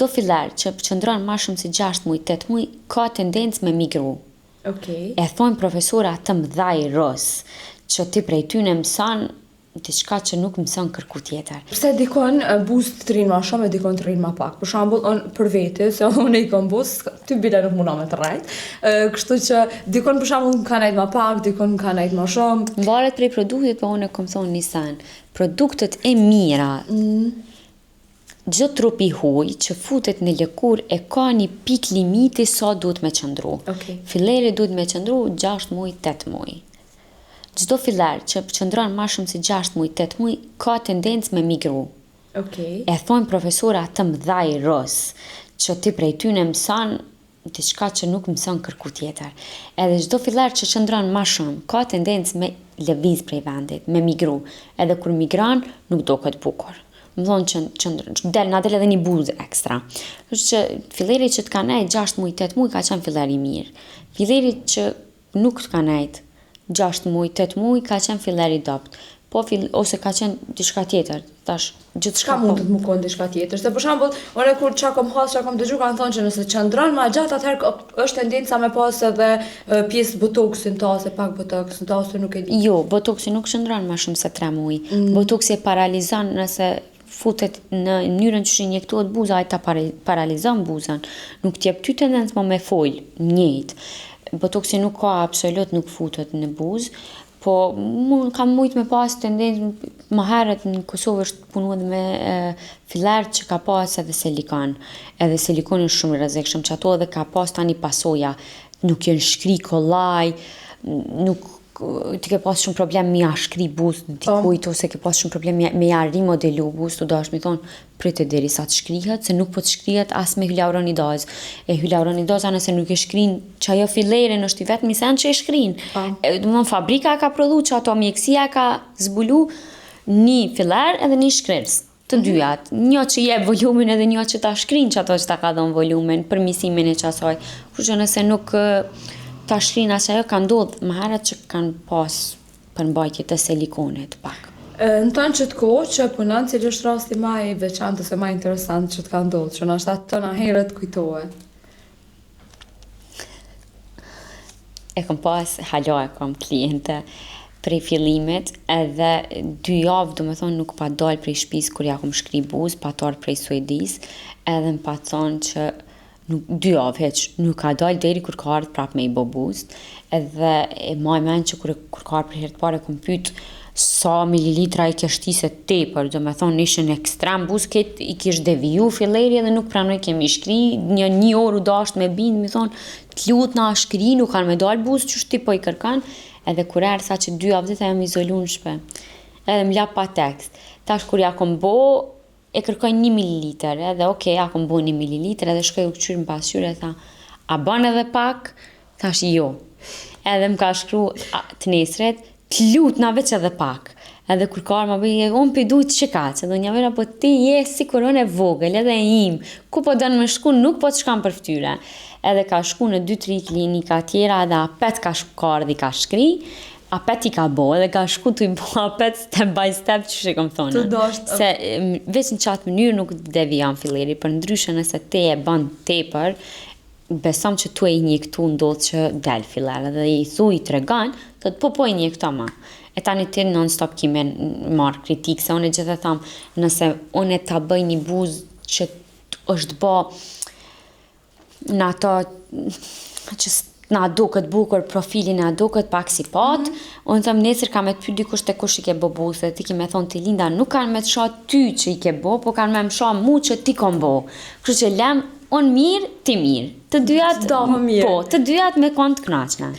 çdo fillar që qëndron më shumë se 6 muaj, 8 muaj, ka tendencë me migru. Okej. E thonë profesora të mëdhaj rros, që ti prej tyne mëson diçka që nuk mëson kërku tjetër. Pse dikon buzë të rrinë ma shumë e dikon të rrinë ma pak. Për shembull, unë për vete, se unë i kam buzë, ty bile nuk muna me të rrejt. Kështu që dikon për shembull më ka nejt ma pak, dikon më ka nejt ma shumë. Mbaret prej produktit, po unë e kom thonë një sen. Produktet e mira, çdo trup i huaj që futet në lëkurë e ka një pik limiti sa duhet me qëndru. Okej. Filleri duhet me qëndru 6 muaj, 8 muaj. Çdo fillar që qëndron më shumë se 6 muaj, 8 muaj, ka tendencë me migru. Okej. E thonë profesora të mëdhaj rros, që ti prej tyne mëson diçka që nuk mëson kërku tjetër. Edhe çdo fillar që qëndron më shumë, ka tendencë me lëviz prej vendit, me migru. Edhe kur migron, nuk doket bukur. Më thonë që na del edhe një buzë ekstra. Kështu që filleri që të ka nejt 6 muaj, 8 muaj ka qenë fillar i mirë. Filleri që nuk të ka nejt 6 muaj, 8 muaj ka qenë fillar i dopt. Ose ka qenë diçka tjetër. Tash Çka mund të më konë diçka tjetër? Se për shembull, unë kur çka kam hasë, çka kam dëgju kanë thonë që nëse qëndron më gjatë, atëherë është tendenca me pas edhe pjesë botoksin ta ose pak botoksin ta ose nuk e di. Jo, botoksi nuk qëndron më shumë se 3 muaj. Botoksi e paralizon nëse futet në mënyrën që injektohet buza, ai ta paralizon buzën. Nuk t'jep ty tendencë më me fol, njëjtë. Botoksi nuk ka absolut nuk futet në buzë, po kam mujt me pas tendencë më herët në Kosovë është punu edhe me fillar që ka pas edhe silikon. Edhe silikoni është shumë i rrezikshëm, që ato edhe ka pas tani pasoja, nuk janë shkri kollaj, nuk ti ke pas shumë problem me ja shkri buzë dikujt ose ke pas shumë problem me ja rimodelu buzë, tu dash me thonë pritet derisa të shkrihet, se nuk po të shkrihet as me hyaluronidazë. E hyaluronidazë nëse nuk e shkrin që ajo fillerin është i vetmi sen që e shkrin. Domethënë fabrika ka prodhu që ato mjekësia ka zbulu një fillar edhe një shkrirës. Të dyjat, një që jep volumin edhe një që ta shkrin që ato që ta ka dhënë volumin, përmirësimin e qasaj. Kështu që nëse nuk ta shkrin as ajo ka ndodhur më herët që kanë pas përmbajtje të silikonit pak. Në tonë që të kohë që punon, cili është rasti më i veçantë ose më interesant që të ka ndodhur, që ndoshta tona herët kujtohet. E kam pas hala e kam kliente prej fillimit edhe 2 javë do me thonë nuk pa dal prej shtëpisë kur ja kom shkri buzë, pa tar prej Suedis, edhe më pa thonë që 2 javë heq, nuk ka dal deri kur ka ardhur prap me i bo buzë, edhe e maj men që kur ka ardhur për herë të parë kom pyet sa mililitra i kështise tepër, do me thonë ishin ekstrem buzë, këtë i kish deviju filleri edhe nuk pranoj kemi shkri, një orë u dasht me bindë, mi thonë, t'lut na shkri, nuk kanë me dal buzë që shti po i kërkan, edhe kur erë sa që 2 javë jam izolu në shpe, edhe m'la pa tekst. Tash kur ja kom bo, e kërkoj 1 mililitër, edhe okej, ja kom bo 1 mililitër, edhe shkoj u këqyr në pasqyre, tha, a ban edhe pak? Thash jo. Edhe m'ka shkru të nesret, t'lut na veç edhe pak. Edhe kur ka ma bëj, unë për dujt që ka, që do një vera, po ti je si kur unë e vogël, edhe im, ku po dënë me shku, nuk po të shkam për ftyre. Edhe ka shku në 2-3 klinika tjera, edhe apet ka ardhi ka shkri, apet i ka bo, edhe ka shku të i bo apet step by step që shë kom thonë. Se veç në qatë mënyrë nuk devijan filleri, për ndryshë nëse te e ban tepër, besom që tu e injektu ndodhë që del fillar, edhe i thu i tregan, të po injekto ma. E tani ti non-stop kime marrë kritikë, se unë e gjithë e thamë, nëse unë e ta bëj një buzë që është bo në ato që na duket bukur, profilin na duket pak si pat, unë thëmë nesër ka me të pyet dikush të kush i ke bo buzë, dhe ti ki me thonë ti Linda, nuk kanë me të shoh ty që i ke bo, po kanë me më shoh mu që ti kom bo. Kështu që lem, unë mirë, ti mirë. Të dyjat, mirë. Po, të dyjat me kon të knaqna.